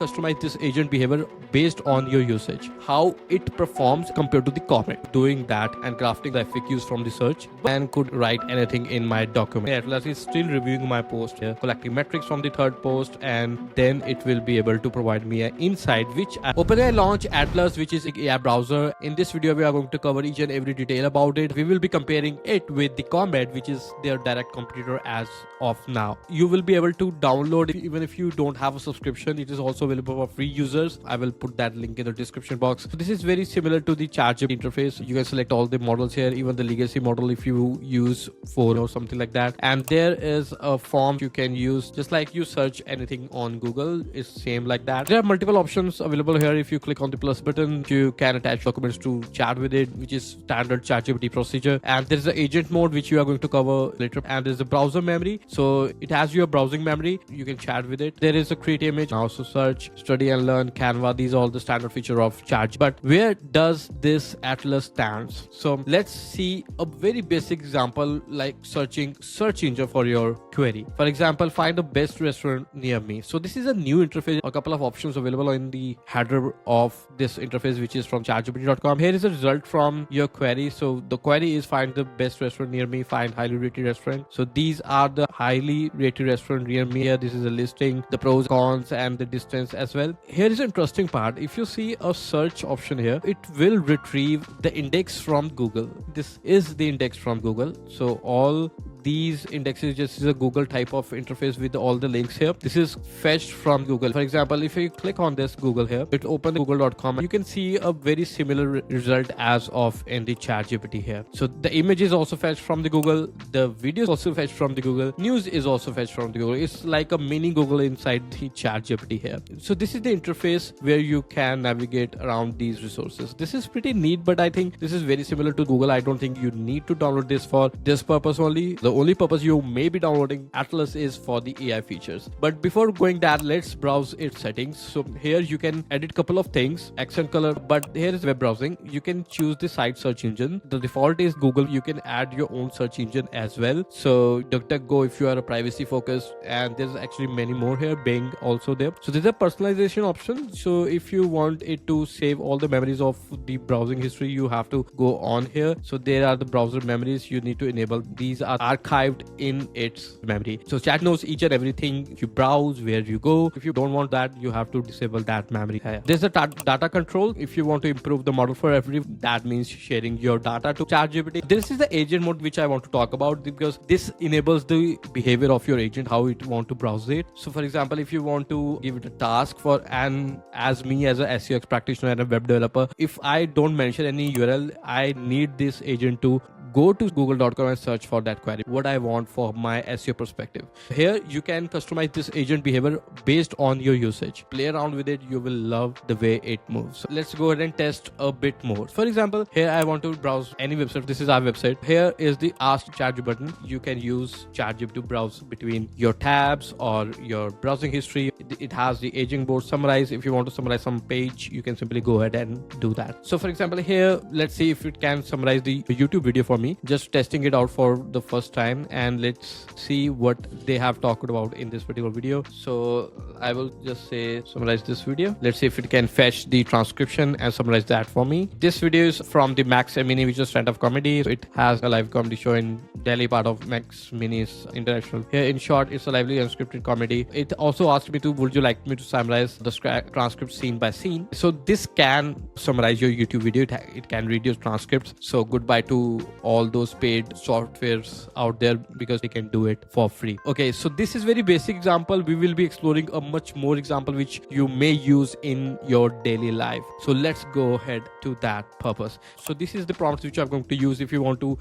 Customize this agent behavior based on your usage, how it performs compared to the comment. Doing that and crafting the FAQs from the search and could write anything in my document. Atlas is still reviewing my post here, collecting metrics from the third post, and then it will be able to provide me an insight which OpenAI launch Atlas, which is an AI browser. In this video, we are going to cover each and every detail about it. We will be comparing it with the Comet, which is their direct competitor as of now. You will be able to download it even if you don't have a subscription. It is also available for free users. I will put that link in the description box. So this is very similar to the ChatGPT interface. You can select all the models here, even the legacy model if you use 4 or something like that. And there is a form you can use, just like you search anything on Google. It's same like that. There are multiple options available here. If you click on the plus button, you can attach documents to chat with it, which is standard ChatGPT procedure. And there is an agent mode, which you are going to cover later. And there's a browser memory. So it has your browsing memory. You can chat with it. There is a create image, also search, study and learn, Canva. These are all the standard feature of Chat. But where does this Atlas stands? So let's see a very basic example, like searching search engine for your query. For example, find the best restaurant near me. So this is a new interface, a couple of options available in the header of this interface, which is from chatgpt.com. Here is a result from your query. So the query is find the best restaurant near me, find highly rated restaurant. So these are the highly rated restaurant near me. Here, this is a listing, the pros, cons, and the distance as well. Here is an interesting part. If you see a search option here, it will retrieve the index from Google. This is the index from Google. So all these indexes just is a Google type of interface with all the links here. This is fetched from Google. For example, if you click on this Google here, it open google.com. You can see a very similar result as of in the ChatGPT here. So the image is also fetched from the Google. The video is also fetched from the Google. News is also fetched from the Google. It's like a mini Google inside the ChatGPT here. So this is the interface where you can navigate around these resources. This is pretty neat, but I think this is very similar to Google. I don't think you need to download this for this purpose only. The only purpose you may be downloading Atlas is for the AI features. But before going that, let's browse its settings. So here you can edit couple of things, accent color, but here is web browsing. You can choose the site search engine. The default is Google. You can add your own search engine as well. So DuckDuckGo if you are a privacy focused, and there's actually many more here. Bing also there. So there's a personalization option. So if you want it to save all the memories of the browsing history, you have to go on here. So there are the browser memories you need to enable. These are archived in its memory. So chat knows each and everything you browse, where you go. If you don't want that, you have to disable that memory. There's a data control. If you want to improve the model for every, that means sharing your data to ChatGPT. This is the agent mode which I want to talk about, because this enables the behavior of your agent, how it want to browse it. So for example, if you want to give it a task for, and as me as a SEO practitioner and a web developer, if I don't mention any URL, I need this agent to go to google.com and search for that query, what I want for my SEO perspective. Here you can customize this agent behavior based on your usage. Play around with it. You will love the way it moves. So let's go ahead and test a bit more. For example, here I want to browse any website. This is our website. Here is the Ask ChatGPT button. You can use ChatGPT to browse between your tabs or your browsing history. It has the aging board summarize. If you want to summarize some page, you can simply go ahead and do that. So for example, here, let's see if it can summarize the YouTube video for me. Just testing it out for the first time, and let's see what they have talked about in this particular video. So I will just say summarize this video. Let's see if it can fetch the transcription and summarize that for me. This video is from the Max Mini, which is stand-up comedy. So it has a live comedy show in Delhi, part of Max Mini's international. Here in short, it's a lively unscripted comedy. It also asked me to, would you like me to summarize the transcript scene by scene? So this can summarize your YouTube video. It can read your transcripts. So goodbye to all those paid softwares out there, because they can do it for free. Okay, so this is very basic example. We will be exploring a much more example which you may use in your daily life. So let's go ahead to that purpose. So this is the prompts which I'm going to use. If you want to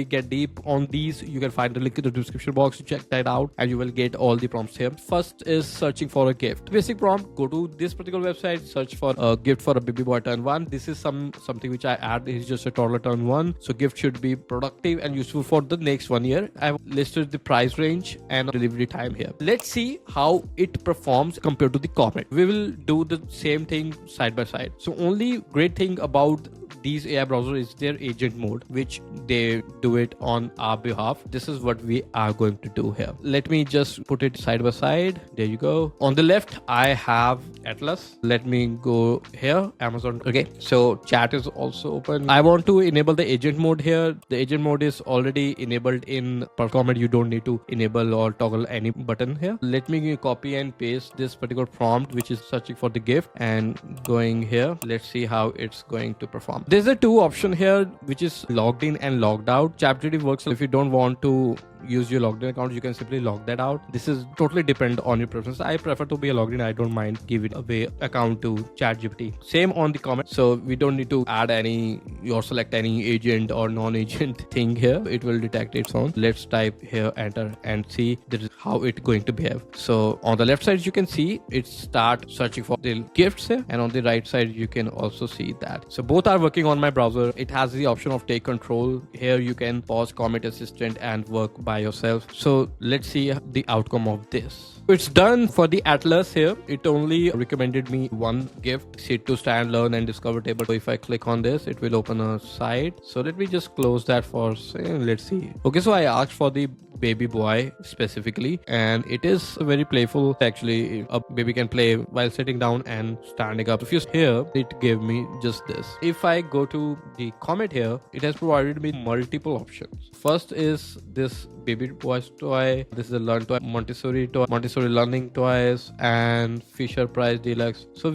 get deep on these, you can find the link in the description box to check that out, and you will get all the prompts here. First is searching for a gift. Basic prompt: go to this particular website, search for a gift for a baby boy turn 1. This is something which I add. It's just a toddler turn 1. So gift should be productive and useful for the next 1 year. I've listed the price range and delivery time here. Let's see how it performs compared to the Comet. We will do the same thing side by side. So only great thing about these AI browser is their agent mode, which they do it on our behalf. This is what we are going to do here. Let me just put it side by side. There you go. On the left, I have Atlas. Let me go here, Amazon. Okay, so chat is also open. I want to enable the agent mode here. The agent mode is already enabled in Comet. You don't need to enable or toggle any button here. Let me copy and paste this particular prompt, which is searching for the gift, and going here. Let's see how it's going to perform. There's a two option here, which is logged in and logged out. ChatGPT works if you don't want to use your logged in account, you can simply log that out. This is totally depend on your preference. I prefer to be a logged in. I don't mind giving away account to ChatGPT. Same on the comment. So we don't need to add any or select any agent or non-agent thing here. It will detect its own. Let's type here, enter, and see this is how it's going to behave. So on the left side, you can see it start searching for the gifts here, and on the right side, you can also see that. So both are working on my browser. It has the option of take control. Here you can pause Comet Assistant and work by yourself. So let's see the outcome of this. It's done for the Atlas here. It only recommended me one gift, sit to stand, learn, and discover table. So if I click on this, it will open a site. So let me just close that for let's see. Okay, so I asked for the baby boy specifically, and it is very playful. Actually, a baby can play while sitting down and standing up. If you here, it gave me just this. If I go to the Comet here, it has provided me multiple options. First is this baby boy's toy. This is a learn toy, Montessori toy, Montessori learning toys, and Fisher Price Deluxe. So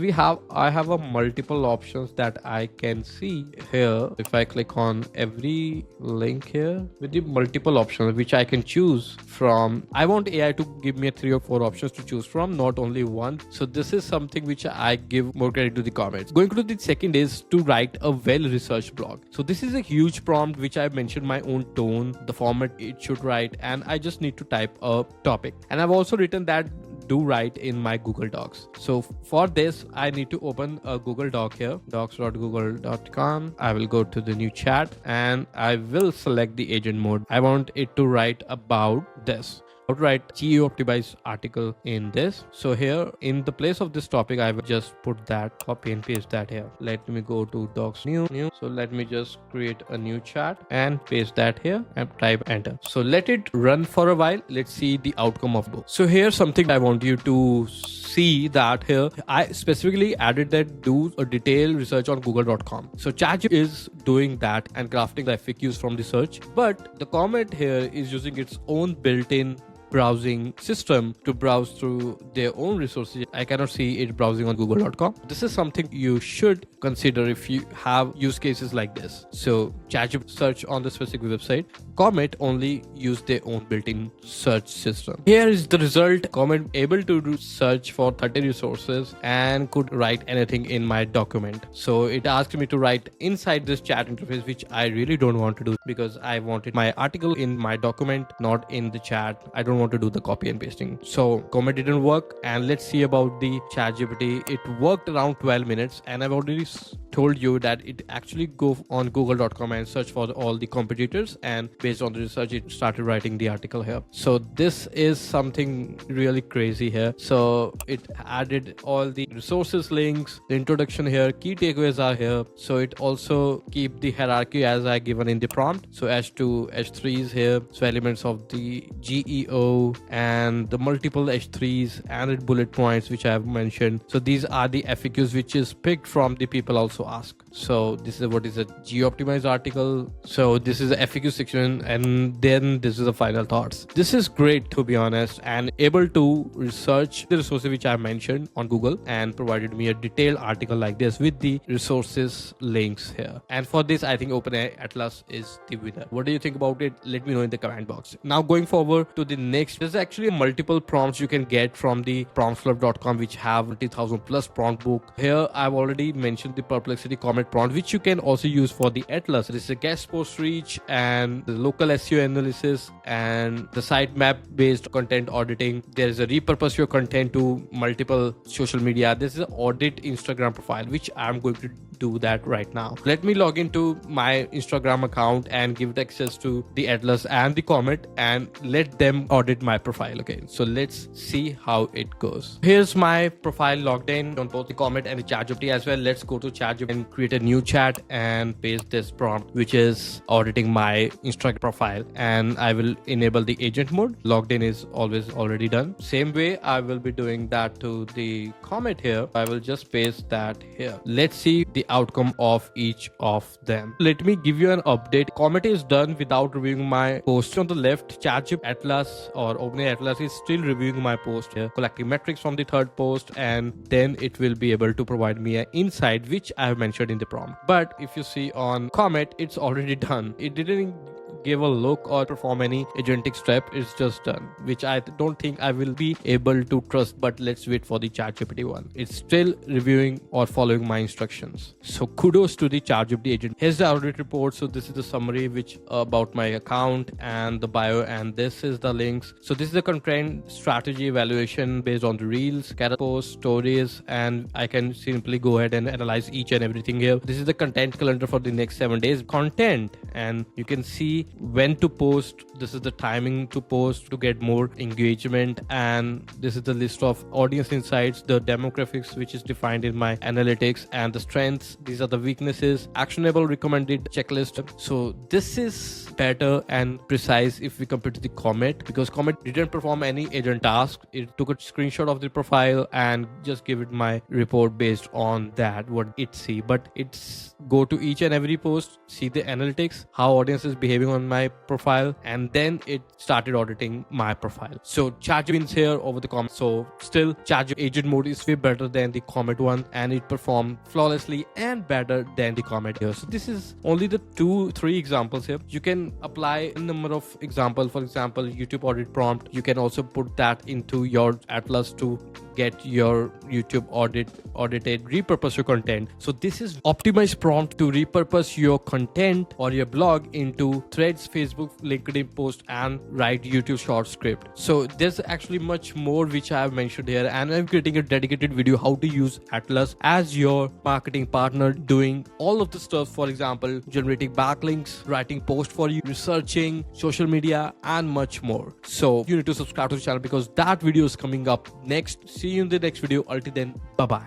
I have a multiple options that I can see here. If I click on every link here with the multiple options which I can choose from. I want AI to give me 3 or 4 options to choose from, not only one. So this is something which I give more credit to the comments. Going to the second is to write a well-researched blog. So this is a huge prompt which I mentioned my own tone, the format it should write, and I just need to type a topic. And I've also written that do write in my Google Docs. So for this, I need to open a Google Doc here, docs.google.com. I will go to the new chat and I will select the agent mode. I want it to write about this. I'll write GEO-optimized article in this. So here in the place of this topic, I will just put that, copy and paste that here. Let me go to docs new. So let me just create a new chat and paste that here and type enter. So let it run for a while. Let's see the outcome of both. So here's something I want you to see that here. I specifically added that do a detailed research on google.com. So ChatGPT is doing that and crafting the FAQs from the search, but the Comet here is using its own built-in browsing system to browse through their own resources. I cannot see it browsing on google.com. This is something you should consider if you have use cases like this. So ChatGPT search on the specific website. Comet only use their own built-in search system. Here is the result. Comet able to do search for 30 resources and could write anything in my document. So it asked me to write inside this chat interface, which I really don't want to do because I wanted my article in my document, not in the chat. I don't want to do the copy and pasting. So Comet didn't work, and let's see about the ChatGPT. It worked around 12 minutes, and I've already told you that it actually go on google.com and search for all the competitors, and based on the research it started writing the article here. So this is something really crazy here. So it added all the resources links, the introduction here, key takeaways are here. So it also keep the hierarchy as I given in the prompt. So H2 H3s here, so elements of the GEO and the multiple H3s and the bullet points which I have mentioned. So these are the FAQs which is picked from the people also ask. So this is what is a GEO-optimized article. So this is the FAQ section, and then this is the final thoughts. This is great, to be honest, and able to research the resources which I mentioned on Google and provided me a detailed article like this with the resources links here. And for this, I think OpenAI Atlas is the winner. What do you think about it? Let me know in the comment box. Now going forward to the next, there's actually multiple prompts you can get from the promptslove.com, which have 20,000 plus prompt book. Here I've already mentioned the Perplexity Comet prompt, which you can also use for the Atlas. This is a guest post reach and the local SEO analysis and the sitemap based content auditing. There is a repurpose your content to multiple social media. This is an audit Instagram profile, which I'm going to do that right now. Let me log into my Instagram account and give it access to the Atlas and the Comet and let them audit my profile. Okay, so let's see how it goes. Here's my profile logged in on both the Comet and the ChatGPT as well. Let's go to ChatGPT and create a new chat and paste this prompt, which is auditing my Instagram profile, and I will enable the agent mode. Logged in is always already done. Same way I will be doing that to the Comet here. I will just paste that here. Let's see the outcome of each of them. Let me give you an update. Comet is done without reviewing my post. On the left, ChatGPT Atlas or OpenAI Atlas is still reviewing my post here, collecting metrics from the third post, and then it will be able to provide me an insight which I have mentioned in the prompt. But if you see on Comet, it's already done. It didn't give a look or perform any agentic step. It's just done, which I don't think I will be able to trust. But let's wait for the ChatGPT one. It's still reviewing or following my instructions. So kudos to the ChatGPT agent. Here's the audit report. So this is the summary which about my account and the bio, and this is the links. So this is the content strategy evaluation based on the reels, character posts, stories, and I can simply go ahead and analyze each and everything here. This is the content calendar for the next 7 days content, and you can see when to post. This is the timing to post to get more engagement, and this is the list of audience insights, the demographics which is defined in my analytics, and the strengths. These are the weaknesses, actionable recommended checklist. So this is better and precise if we compare to the Comet, because Comet didn't perform any agent task. It took a screenshot of the profile and just give it my report based on that what it see. But it's go to each and every post, see the analytics, how audience is behaving on my profile, and then it started auditing my profile. So ChatGPT wins here over the Comet. So still ChatGPT agent mode is way better than the Comet one, and it performed flawlessly and better than the Comet here. So this is only the 2-3 examples here. You can apply a number of examples. For example, YouTube audit prompt, you can also put that into your Atlas to get your YouTube audited, repurpose your content. So this is optimized prompt to repurpose your content or your blog into threads, Facebook, LinkedIn post, and write YouTube short script. So there's actually much more which I have mentioned here, and I'm creating a dedicated video how to use Atlas as your marketing partner, doing all of the stuff. For example, generating backlinks, writing post for you, researching social media, and much more. So you need to subscribe to the channel because that video is coming up next. See you in the next video. Until then, bye bye.